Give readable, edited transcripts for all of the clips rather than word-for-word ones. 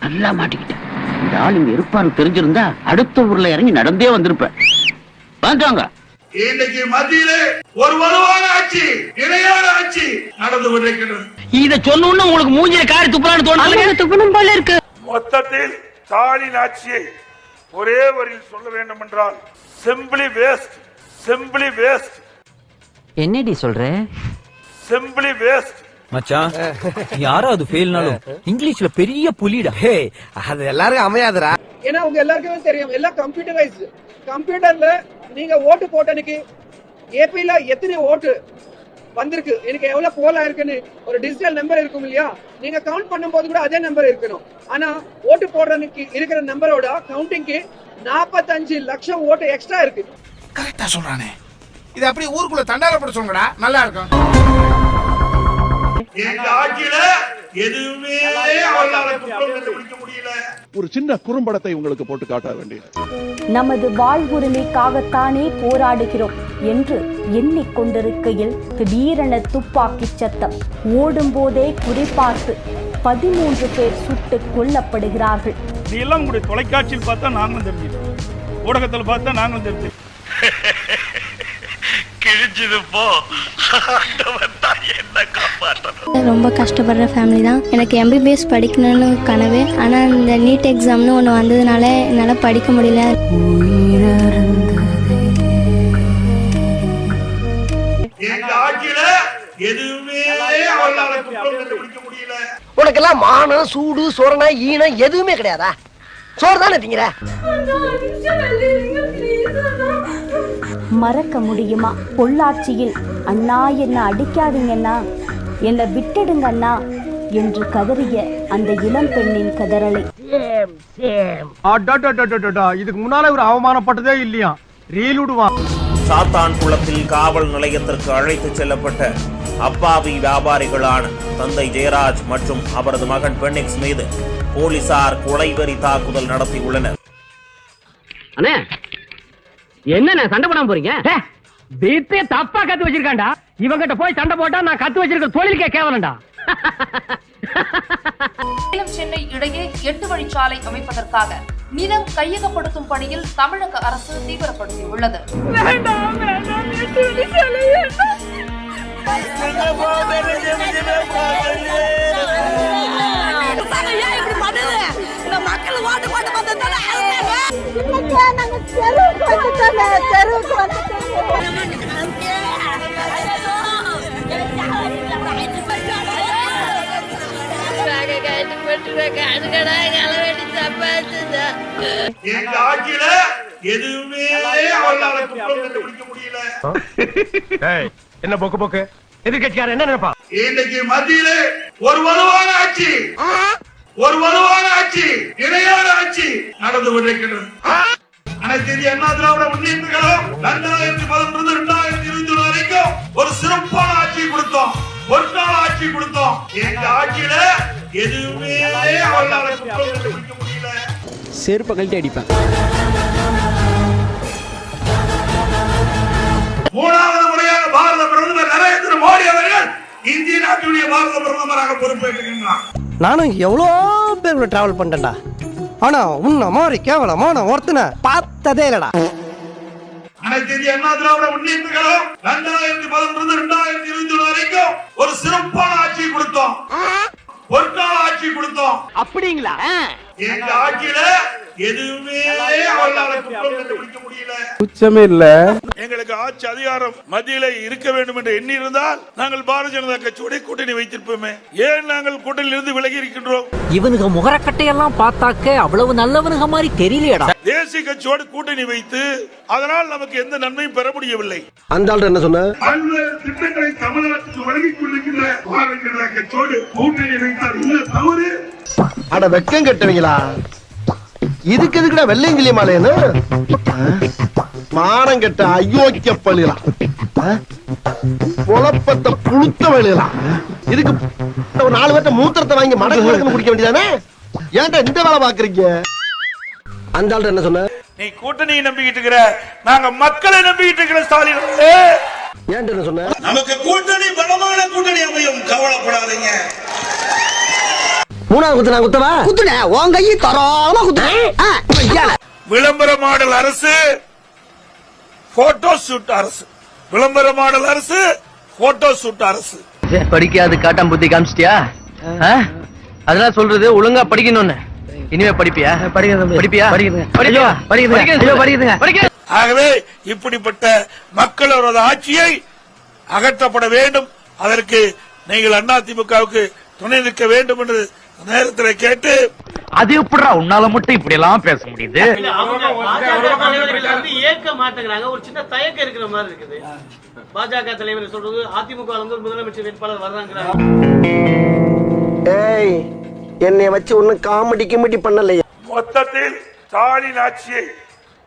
நல்லா மாட்டிக்கிட்டேன். இந்த ஆள் இங்க இருப்பான்னு தெரிஞ்சிருந்தா அடுத்த ஊர்ல இறங்கி நடந்தே வந்திருப்பேன். வாங்க. இன்னைக்கு மத்தியிலே ஒரு வலுவான ஆட்சி, இணையான ஆட்சி நடந்து கொண்டிருக்கிறது. இத சொன்னோன்னு உங்களுக்கு மூஞ்சில காரி துப்பலான்னு தோணுது. துப்பணும் போல இருக்கு. மொத்தத்தில் ஸ்டாலின் ஆட்சியை ஒரே வரியில் சொல்ல வேண்டும் என்றால் சிம்பிளி வேஸ்ட், சிம்பிளி வேஸ்ட். என்னடி சொல்ற? Simply waste. மச்சான், யாராவது ஃபெயில்னாலும் இங்கிலீஷ்ல பெரிய புலிடா. அது எல்லாருக்கும் அமையாதுடா. ஏன்னா உங்க எல்லாருக்குமே தெரியும், எல்லாம் கம்ப்யூட்டரைஸ்டு. கம்ப்யூட்டர்ல நீங்க ஓட்டு போட்டனுக்கு ஏபில எத்தனை ஓட்டு வந்திருக்கு, எனக்கு எவ்வளவு போல் ஆயிருக்குன்னு ஒரு டிஜிட்டல் நம்பர் இருக்கும் இல்லையா? நீங்க கவுண்ட் பண்ணும்போது கூட அதே நம்பர் இருக்கணும். ஆனா ஓட்டு போடுறதுக்கு இருக்கிற நம்பரோட கவுண்டிங்க்கு 45 லட்சம் ஓட்டு எக்ஸ்ட்ரா இருக்கு. கரெக்டா சொல்றானே. இது அப்படியே ஊருக்குள்ள தண்டாரப்பட சொல்லுங்கடா, நல்லா இருக்கும். எங்க ஆட்சியில எதுவுமே அவங்களால குற்றம் கண்டுபிடிக்க முடியல. ஒரு சின்ன குறும்படத்தை உங்களுக்கு போட்டு காட்ட வேண்டியது. நமது வாழ்வுரிமைக்காகத்தானே போராடுகிறோம் என்று எண்ணிக்கொண்டிருக்கையில் திடீரென துப்பாக்கி சத்தம். ஓடும் போதே குறிப்பார்த்து 13 பேர் சுட்டுக் கொல்லப்படுகிறார்கள். இதெல்லாம் உங்களுடைய தொலைக்காட்சியில் பார்த்தா நாங்களும் தெரிஞ்சுக்கிறோம், ஊடகத்தில் பார்த்தா நாங்களும் தெரிஞ்சுக்கிறோம். கிழிச்சது போ. ரொம்ப கஷ்டப்படுற ஃபேமிலி தான். எனக்கு MBBS படிக்கணும்னு கனவு. ஆனால் இந்த நீட் எக்ஸாம்னு ஒன்று வந்ததுனால என்னால் படிக்க முடியல. உனக்கெல்லாம் மானம், சூடு, சொரணை, ஈனம் எதுவுமே கிடையாதா? சோறு தானே திங்கிற? மறக்க முடியுமா? பொள்ளாச்சியில் அண்ணா என்ன அடிக்காதீங்கண்ணா, என்னை விட்டுடுங்க அண்ணா என்று கதறிய அந்த இளம் பெண்ணின் கதறலை. இதுக்கு முன்னால ஒரு அவமானப்பட்டதே இல்லையா? ரீல் விடுவான். சாத்தான் குளத்தில் காவல் நிலையத்திற்கு அழைத்து செல்லப்பட்ட அப்பாவி வியாபாரிகளான தந்தை ஜெயராஜ் மற்றும் அவரது மகன் பென்னிக்ஸ் மீது போலீசார் கொலைவெறி தாக்குதல் நடத்தியுள்ளனர். என்ன சண்டை போடாம போறீங்க? வீட்டே தப்பா கத்து வச்சிருக்காண்டா. இவங்கிட்ட போய் சண்டை போட்டா நான் கத்து வச்சிருக்க தொழிலுக்கே கேவலண்டா. சேலம் சென்னை இடையே 8 வழிச்சாலை அமைப்பதற்காக நிலம் கையகப்படுத்தும் பணியில் தமிழக அரசு தீவிரப்படுத்தியுள்ளது. எங்க ஆட்சியில எதுவுமே அவங்களால குற்றம் கண்டுபிடிக்க முடியல. என்ன போக்கு போக்கு? எதிர்கட்சியார் என்ன நினைப்பா? இன்னைக்கு மத்தியிலே ஒரு வலுவான ஆட்சி, ஒரு வலுவான ஆட்சி, இணையான ஆட்சி நடந்து கொண்டிருக்கிறது. அனைத்து இந்திய அண்ணா திராவிட முன்னேற்ற கழகம் 2011 2021 வரைக்கும் ஒரு சிறப்பான ஆட்சி கொடுத்தோம், ஒரு நாள் ஆட்சி கொடுத்தோம். எங்க ஆட்சியில எதுவுமே அவங்களால குற்றம் கண்டுபிடிக்க முடியல. செருப்பை கழட்டி அடிப்பேன். மூணாவது முறையாக பாரத பிரதமர் நரேந்திர மோடி அவர்கள் இந்திய நாட்டுடைய பாரத பிரதமராக பொறுப்பேற்றுகின்றார். நானும் எவ்வளோ பேர் டிராவல் பண்ணிட்டேன்டா, ஆனா உன்ன மாதிரி கேவலமான ஒருத்தனை பார்த்ததே இல்லடா. அனைத்து இந்திய அண்ணா திராவிட முன்னேற்ற கழகம் 2011 2021 வரைக்கும் ஒரு சிறப்பான ஆட்சி கொடுத்தோம், ஒரு நாள் ஆட்சி கொடுத்தோம். அப்படிங்களா? எங்க ஆட்சியில எதுவுமே அவங்களால குற்றம் கண்டுபிடிக்க முடியல. உச்சமே இல்ல. எங்களுக்கு ஆட்சி அதிகாரம் மத்தியில இருக்க வேண்டும் என்று எண்ணி இருந்தால் நாங்கள் பாரதிய ஜனதா கட்சியோட கூட்டணி வைத்திருப்போமே. ஏன் நாங்கள் கூட்டணியில் இருந்து விலகி இருக்கின்றோம்? இவனுக்கு முகரக்கட்டையெல்லாம் பார்த்தாக்க அவ்வளவு நல்லவனுங்க மாதிரி தெரியலையடா. தேசிய கட்சியோடு கூட்டணி வைத்து அதனால் நமக்கு எந்த நன்மையும் பெற முடியவில்லை. அந்த ஆள் என்ன சொன்ன? பல்வேறு திட்டங்களை தமிழகத்துக்கு வழங்கிக் கொண்டிருக்கின்ற பாரதிய ஜனதா கட்சியோடு கூட்டணி வைத்தால் இல்ல தவறு. அட வெக்கம் கட்டுவீங்களா? இதுக்கு எதுக்குடா வெள்ளையங்கிலி மாலையன்னு? மானம் கெட்ட அயோக்கிய பள்ளிலாம், குழப்பத்தை புழுத்த வழியலாம். இதுக்கு ஒரு 4 பேர்ட்ட மூத்திரத்தை வாங்கி மடக்கு குடிக்க வேண்டியதானே? ஏன்டா இந்த வேலை பாக்குறீங்க? அந்த ஆள் என்ன சொன்ன? நீ கூட்டணியை நம்பிக்கிட்டு இருக்கிற, நாங்க மக்களை நம்பிக்கிட்டு இருக்கிற ஸ்டாலின். ஏன்டா என்ன சொன்ன? நமக்கு கூட்டணி பலமான கூட்டணி அமையும், கவலைப்படாதீங்க. மூணாவது குத்து நான் குத்தவா குத்துனே உன் கையை தரோளமா குத்துனேன். விளம்பர மாடல் அரசு, போட்டோ ஷூட் அரசு. விளம்பர மாடல் அரசு, போட்டோ ஷூட் அரசு. படிக்காது காட்டாம புத்தி காமிச்சிட்டியா? அதெல்லாம் சொல்றது ஒழுங்கா படிக்கணும்னு. இனிமே படிப்பியா? படிப்பியா? ஆகவே இப்படிப்பட்ட மக்களோட ஆட்சியை அகற்றப்பட வேண்டும். அதற்கு நீங்கள் அதிமுகவுக்கு துணை நிற்க வேண்டும் என்று நேரத்தில் கேட்டு, அது எப்படா உன்னால மட்டும் இப்படி எல்லாம் பேச முடியுது? ஏற்க மாட்டேங்கிறாங்க. ஒரு சின்ன தயக்கம் இருக்கிற மாதிரி இருக்குது. பாஜக தலைவர் சொல்றது அதிமுக முதலமைச்சர் வேட்பாளர் வர்றாங்க. ஏய், என்னை வச்சு ஒன்னும் காமெடி கிமெடி பண்ணலையே. மொத்தத்தில் ஸ்டாலின் ஆட்சியை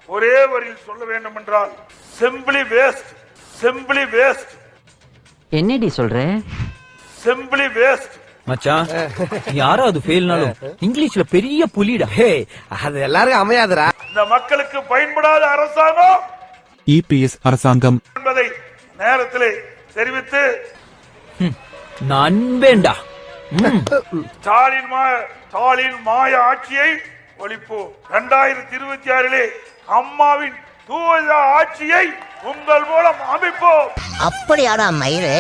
ஒரே வரியில் சொல்ல வேண்டும் என்றால் சிம்பிளி வேஸ்ட், சிம்பிளி வேஸ்ட். என்னடி சொல்ற? Simply waste. மச்சான், யாரோ அது ஃபெயில்னாலும் இங்கிலீஷ்ல பெரிய புலிடா. அது எல்லாரும் அமையாதுடா. இந்த மக்களுக்கு பயன்படாத அரசாங்கம் இபிஎஸ் அரசாங்கம் என்பதை நேரத்திலே தெரிவித்து நண்பேண்டா. ஸ்டாலின் மாய ஆட்சியை ஒழிப்போம். 2026 அம்மாவின் தூய ஆட்சியை உங்கள் மூலம் அமைப்போம். அப்படியாடா மயிறு,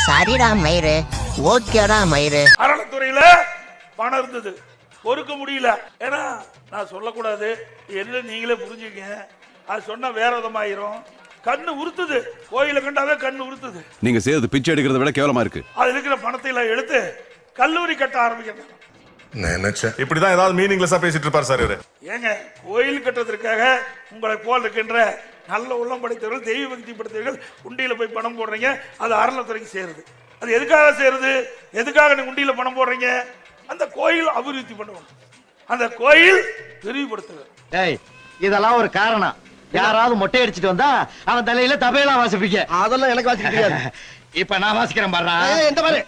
சரிடா மயிறு, ஓகேடா மயிறு. அறநிலைத்துறையில பணம் இருந்தது, பொறுக்க முடியல. ஏன்னா நான் சொல்லக்கூடாது, என்ன நீங்களே புரிஞ்சுக்கங்க. அது சொன்னா வேற விதமாயிரும். கண்ணு உறுத்துது, கோயில கண்டாவே கண்ணு உறுத்துது. நீங்க செய்யறது பிச்சை எடுக்கிறத விட கேவலமா இருக்கு. அது இருக்கிற பணத்தை எல்லாம் எடுத்து கல்லூரி கட்ட ஆரம்பிக்கிறாங்க. நினைச்சேன் இப்படிதான் ஏதாவது மீனிங்லெஸ்ஸா பேசிட்டு இருப்பார் சார் இவரு. ஏங்க, கோயில் கட்டுறதுக்காக உங்களை போல் இருக்கின்ற நல்ல உள்ளம் படைத்தவர்கள், தெய்வ பக்தி படைத்தவர்கள் உண்டியில போய் பணம் போடுறீங்க. அது அறநிலைத்துறைக்கு சேருது. அது எதுக்காக சேருது? எதுக்காக நீங்க உண்டியில பணம் போடுறீங்க? அந்த கோயில் அபிவிருத்தி பண்ணுவோம், அந்த கோயில் விரிவுபடுத்துங்க. இதெல்லாம் ஒரு காரணம். யாராவது மொட்டை அடிச்சிட்டு வந்தா அவன் தலையில தபையெல்லாம் வாசிப்பீங்க. அதெல்லாம் எனக்கு வாசிக்க தெரியாது. இப்ப நான் வாசிக்கிறேன் பாரு. இந்த மாதிரி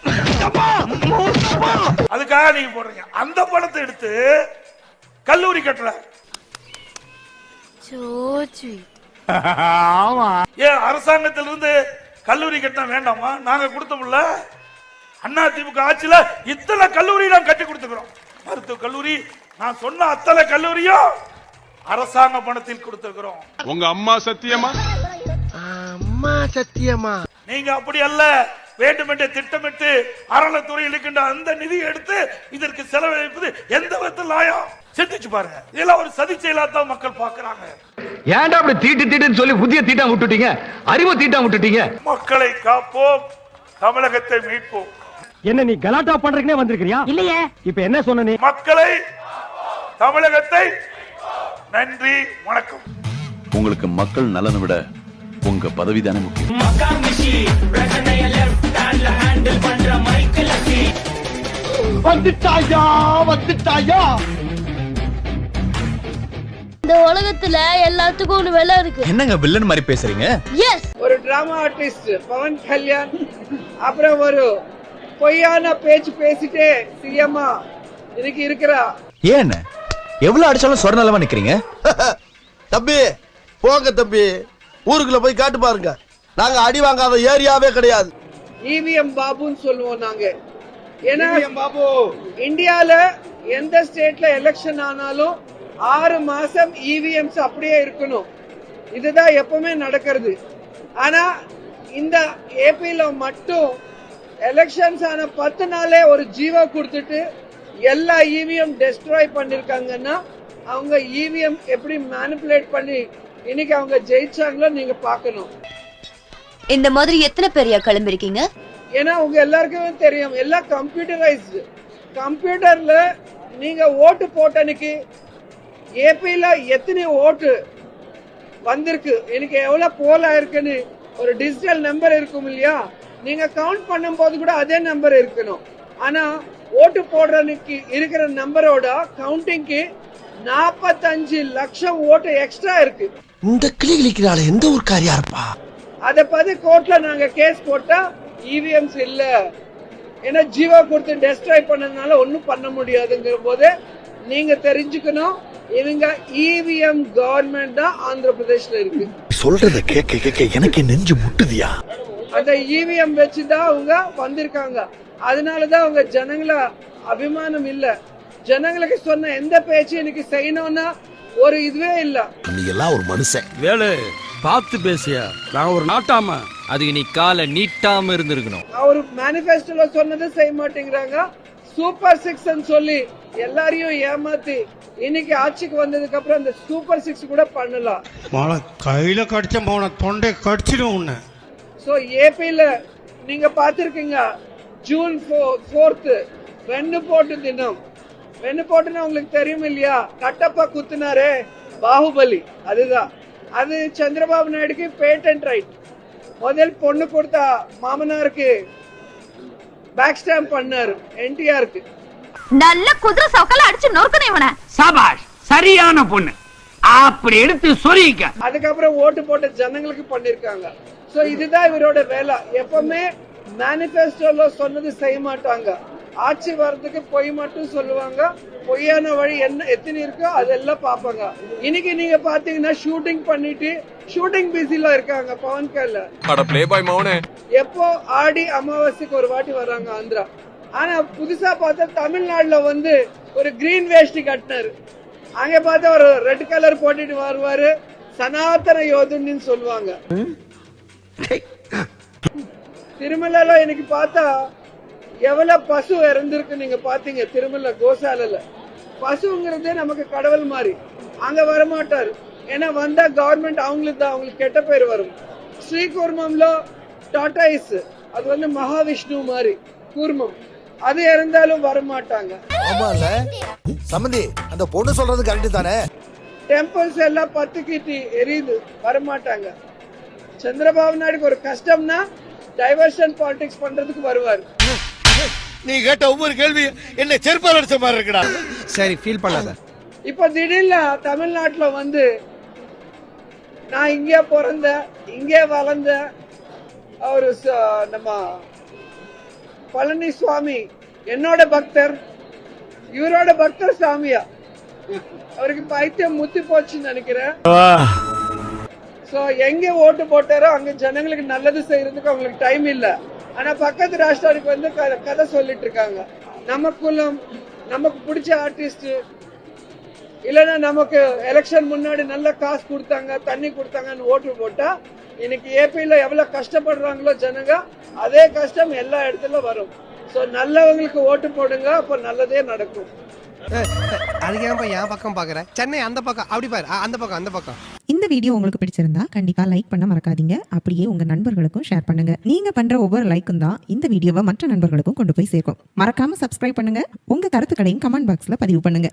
அதுக்காக நீங்க போடுறீங்க. அந்த பணத்தை எடுத்து கல்லூரி கட்டல. ஏன் அரசாங்கத்திலிருந்து கல்லூரி கட்டினா வேண்டாமா? நாங்க கொடுத்தோம்ல. அதிமுக ஆட்சியில இத்தனை கல்லூரி நான் கட்டி கொடுத்துக்கிறோம். மருத்துவ கல்லூரி, நான் சொன்ன அத்தனை கல்லூரியும் அரசாங்க பணத்தில் கொடுத்திருக்கிறோம். உங்க அம்மா சத்தியமா? அம்மா சத்தியமா? நீங்க அப்படி அல்ல, வேண்டுமென்றே திட்டமிட்டு அறநிலைத்துறையில் இருக்கின்ற அந்த நிதியை எடுத்து இதற்கு செலவழிப்பது எந்த விதத்தில் நியாயம்? சிந்திச்சு பாருங்க. இதெல்லாம் ஒரு சதி செயலாத்தான் மக்கள் பாக்குறாங்க. ஏன்டா அப்படி தீட்டுன்னு சொல்லி புதிய தீட்டா விட்டுட்டீங்க? அறிவு தீட்டா விட்டுட்டீங்க. மக்களை காப்போம், தமிழகத்தை மீட்போம். என்ன நீ கலாட்டா பண்றதுக்குனே வந்திருக்கியா? இல்லையே. இப்ப என்ன சொன்ன நீ? மக்களை, தமிழகத்தை. நன்றி, வணக்கம். உங்களுக்கு மக்கள் நலனை விட உங்க பதவி தானே முக்கியம். வந்துட்டாயா, வந்துட்டாயா. இந்த உலகத்துல எல்லாத்துக்கும் ஒரு விலை இருக்கு. என்னங்க வில்லன் மாதிரி பேசுறீங்க? எஸ். ஒரு டிராமா ஆர்டிஸ்ட் பவன் கல்யாண் அப்புறம் ஒரு பொய்யான பேச்சு பேசிட்டே சிஎம்மா இன்னைக்கு இருக்கிறா. ஏன் எவ்வளவு அடிச்சாலும் சொர்ணலமா நிக்கிறீங்க? தம்பி போங்க தம்பி, ஊருக்குள்ள போய் காட்டு பாருங்க. நாங்க அடி வாங்காத ஏரியாவே கிடையாது. இவிஎம் பாபுன்னு சொல்லுவோம் நாங்க. ஏன்னா பாபு இந்தியால எந்த ஸ்டேட்ல எலெக்ஷன் ஆனாலும் 6 மாசம் இவிஎம்ஸ் அப்படியே இருக்கணும். இதுதான் எப்பவுமே நடக்கிறது. ஆனா இந்த ஏபில மட்டும் எலெக்ஷன்ஸ் ஆன 10 நாளே ஒரு ஜீவோ கொடுத்துட்டு எல்லா இவிஎம் டெஸ்ட்ராய் பண்ணிருக்காங்கன்னா அவங்க இவிஎம் எப்படி மேனிபுலேட் பண்ணி இன்னைக்கு அவங்க ஜெயிச்சாங்களோ நீங்க பாக்கணும். இந்த மாதிரி எத்தனை பேரையா கிளம்பிருக்கீங்க? ஏன்னா உங்க எல்லாருக்குமே தெரியும், எல்லாம் கம்ப்யூட்டரைஸ்டு. கம்ப்யூட்டர்ல நீங்க ஓட்டு போட்டனுக்கு ஏபில எத்தனை ஓட்டு வந்திருக்கு, எனக்கு எவ்வளவு போல் ஆயிருக்குன்னு ஒரு டிஜிட்டல் நம்பர் இருக்கும் இல்லையா? நீங்க கவுண்ட் பண்ணும் போது கூட அதே நம்பர் இருக்கணும். ஆனா ஓட்டு போடுறதுக்கு இருக்கிற நம்பரோட கவுண்டிங்க்கு 45 லட்சம் ஓட்டு எக்ஸ்ட்ரா இருக்கு. இந்த கிளிக்கிறாள் எந்த ஊர்க்காரியா இருப்பா? அத பத்தி கோர்ட்ல நாங்க கேஸ் போட்டா இவிஎம்ஸ் இல்ல, ஏன்னா ஜீவோ கொடுத்து டெஸ்ட்ராய் பண்ணதுனால ஒன்னும் பண்ண முடியாதுங்கிற போது நீங்க தெரிஞ்சுக்கணும், இவங்க இவிஎம் கவர்மெண்ட் தான் ஆந்திர பிரதேஷ்ல இருக்கு. சொல்றத கேட்க கேட்க எனக்கு நெஞ்சு முட்டுதியா. அந்த இவிஎம் வச்சுதான் அவங்க வந்திருக்காங்க. அதனாலதான் அவங்க ஜனங்களை அபிமானம் இல்ல. ஜனங்களுக்கு சொன்ன எந்த பேச்சு இன்னைக்கு செய்யணும்னா ஒரு இதுவே இல்ல. நீ எல்லாம் ஒரு மனுஷன். வேலு பார்த்து பேசியா, நான் ஒரு நாட்டாம. அதுக்கு நீ காலை நீட்டாம இருந்திருக்கணும். அவர் மேனிஃபெஸ்டோல சொன்னது செய்ய மாட்டேங்கிறாங்க. சூப்பர் 6 சொல்லி எல்லாரையும் ஏமாத்தி இன்னைக்கு ஆட்சிக்கு வந்ததுக்கு அப்புறம் அந்த சூப்பர் 6 கூட பண்ணலாம். கையில கடிச்ச போன தொண்டை கடிச்சிடும் உன்ன. சோ ஏபில நீங்க பாத்திருக்கீங்க, ஜூன் 4 வெண்ணுப்போட்டு தினம். வெண்ணுப்போட்டுன்னா உங்களுக்கு தெரியும் இல்லையா? கட்டப்பா குத்துனாரே பாகுபலி, அதுதான். அது சந்திரபாபு நாயுடுக்கு பேட்டன்ட் ரைட். முதல் பொண்ணு கொடுத்தா மாமனாருக்கு பேக் ஸ்டாம்ப் பண்ணாரு என்டிஆருக்கு. நல்ல குதிரை சவுக்கல அடிச்சு நொறுக்கணும் இவனை. சபாஷ், சரியான பொண்ணு, அப்படி எடுத்து சொரிக்க. அதுக்கப்புறம் ஓட்டு போட்ட ஜனங்களுக்கு பண்ணிருக்காங்க. சோ இதுதான் இவரோட வேலை. எப்பவுமே மேனிஃபெஸ்டோல சொன்னது செய்ய மாட்டாங்க. ஆட்சி வர்றதுக்கு பொய் மட்டும் சொல்லுவாங்க. பொய்யான வழி என்ன எத்தனை இருக்கோ அதெல்லாம் பாப்பாங்க. இன்னைக்கு நீங்க பாத்தீங்கன்னா ஷூட்டிங் பண்ணிட்டு ஷூட்டிங் பிஸில இருக்காங்க பவன் கல்யாண். எப்போ ஆடி அமாவாசைக்கு ஒரு வாட்டி வர்றாங்க ஆந்திரா. ஆனா புதுசா பார்த்தா தமிழ்நாடுல வந்து ஒரு கிரீன் வேஷ்டி கட்டினாரு. அங்க பார்த்தா ஒரு ரெட் கலர் போட்டுட்டு வருவாரு, சனாதன யோதுன்னு சொல்லுவாங்க. திருமலைல இன்னைக்கு பார்த்தா எவ்வளவு பசு இறந்திருக்கு நீங்க பாத்தீங்க. திருமலை கோசாலையில பசுங்கிறது நமக்கு கடவுள் மாதிரி. அங்க வரமாட்டாரு, ஏன்னா வந்தா கவர்மெண்ட் அவங்களுக்கு தான், அவங்களுக்கு கெட்ட பேர் வரும். ஸ்ரீகூர்மம்ல டாட்டாயிஸ், அது வந்து மகாவிஷ்ணு மாதிரி கூர்மம், அது இறந்தாலும் வரமாட்டாங்க. சம்பந்தி, அந்த பொண்ணு சொல்றது கரெக்ட் தானே? டெம்பிள்ஸ் எல்லாம் பத்துக்கிட்டு எரியுது, வரமாட்டாங்க. சந்திரபாபு நாயுடுக்கு ஒரு கஷ்டம்னா டைவர்ஷன் பாலிடிக்ஸ் பண்றதுக்கு வருவார். நீ கேட்ட ஒவ்வொரு கேள்வி என்ன செருப்பால் அடிச்ச மாதிரி இருக்குடா. சரி, ஃபீல் பண்ணாத. இப்ப திடீர்னு தமிழ்நாட்டுல வந்து நான் இங்கே பிறந்த இங்கே வளர்ந்த அவரு நம்ம பழனிசுவாமி என்னோட பக்தர், இவரோட பக்தர் சாமியா. அவருக்கு பைத்தியம் முத்தி போச்சுன்னு நினைக்கிறேன். சோ எங்க ஓட்டு போட்டாரோ அங்க ஜனங்களுக்கு நல்லது செய்யறதுக்கு அவங்களுக்கு டைம் இல்ல. ஆனா பக்கத்து ராஷ்டிராவுக்கு வந்து கதை சொல்லிட்டு இருக்காங்க. நம்ம குலம், நமக்கு பிடிச்ச ஆர்டிஸ்ட், இல்லைன்னா நமக்கு எலெக்ஷன் முன்னாடி நல்ல காசு கொடுத்தாங்க, தண்ணி கொடுத்தாங்கன்னு ஓட்டு போட்டா இன்னைக்கு ஏபில எவ்வளவு கஷ்டப்படுறாங்களோ ஜனங்க, அதே கஷ்டம் எல்லா இடத்துல வரும். சோ நல்லவங்களுக்கு ஓட்டு போடுங்க, அப்ப நல்லதே நடக்கும். அதுக்கு என் பக்கம் பாக்குற, சென்னை அந்த பக்கம் அப்படி பாரு, அந்த பக்கம் அந்த பக்கம். இந்த வீடியோ உங்களுக்கு பிடிச்சிருந்தா கண்டிப்பா லைக் பண்ண மறக்காதீங்க. அப்படியே உங்க நண்பர்களுக்கும் ஷேர் பண்ணுங்க. நீங்க பண்ற ஒவ்வொரு லைக்கும் தான் இந்த வீடியோவை மற்ற நண்பர்களுக்கும் கொண்டு போய் சேர்க்கும். மறக்காம சப்ஸ்கிரைப் பண்ணுங்க. உங்க கருத்துக்களையும் கமெண்ட் பாக்ஸ்ல பதிவு பண்ணுங்க.